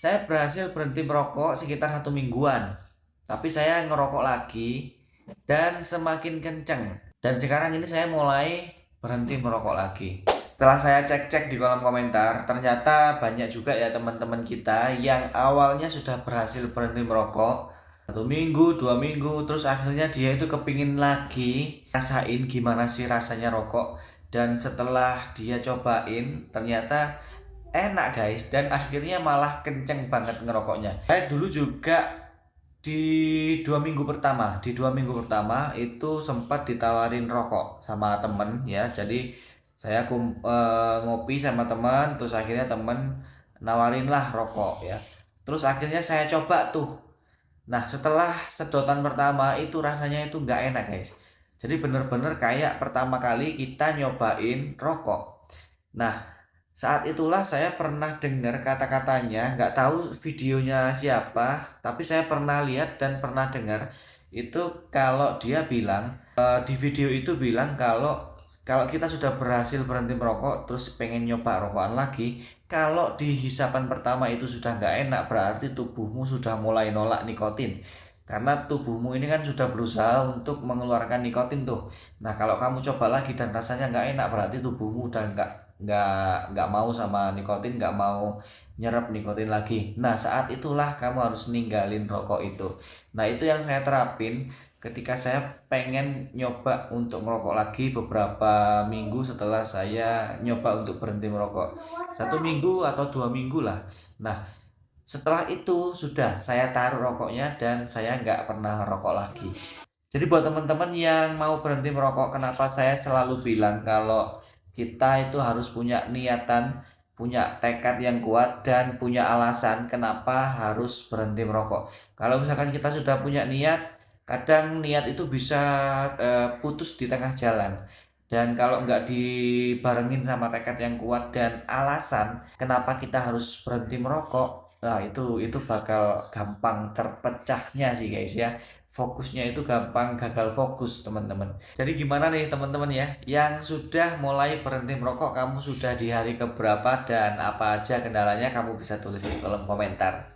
Saya berhasil berhenti merokok sekitar 1 mingguan, tapi saya ngerokok lagi dan semakin kenceng. Dan sekarang ini saya mulai berhenti merokok lagi. Setelah saya cek-cek di kolom komentar, ternyata banyak juga ya teman-teman kita yang awalnya sudah berhasil berhenti merokok 1 minggu, 2 minggu, terus akhirnya dia itu kepingin lagi rasain gimana sih rasanya rokok. Dan setelah dia cobain, ternyata enak guys, dan akhirnya malah kenceng banget ngerokoknya. Saya dulu juga di 2 minggu pertama itu sempat ditawarin rokok sama temen ya. Jadi saya ngopi sama teman, terus akhirnya temen nawarin lah rokok ya. Terus akhirnya saya coba tuh. Nah, setelah sedotan pertama itu rasanya itu nggak enak guys. Jadi bener-bener kayak pertama kali kita nyobain rokok. Nah, saat itulah saya pernah dengar kata-katanya, nggak tahu videonya siapa, tapi saya pernah lihat dan pernah dengar itu kalau dia bilang, di video itu bilang kalau kalau kita sudah berhasil berhenti merokok, terus pengen nyoba rokokan lagi, kalau di hisapan pertama itu sudah nggak enak, berarti tubuhmu sudah mulai nolak nikotin. Karena tubuhmu ini kan sudah berusaha untuk mengeluarkan nikotin tuh. Nah, kalau kamu coba lagi dan rasanya nggak enak, berarti tubuhmu udah nggak mau sama nikotin, nggak mau nyerap nikotin lagi. Nah, saat itulah kamu harus ninggalin rokok itu. Nah, itu yang saya terapin ketika saya pengen nyoba untuk ngerokok lagi beberapa minggu setelah saya nyoba untuk berhenti merokok. 1 minggu atau 2 minggu lah. Nah, setelah itu sudah saya taruh rokoknya dan saya nggak pernah rokok lagi. Jadi buat teman-teman yang mau berhenti merokok, kenapa saya selalu bilang kalau kita itu harus punya niatan, punya tekad yang kuat, dan punya alasan kenapa harus berhenti merokok. Kalau misalkan kita sudah punya niat, kadang niat itu bisa putus di tengah jalan. Dan kalau nggak dibarengin sama tekad yang kuat dan alasan kenapa kita harus berhenti merokok, nah itu bakal gampang terpecahnya sih guys ya. Fokusnya itu gampang gagal fokus teman-teman. Jadi gimana nih teman-teman ya, yang sudah mulai berhenti merokok, kamu sudah di hari keberapa dan apa aja kendalanya, kamu bisa tulis di kolom komentar.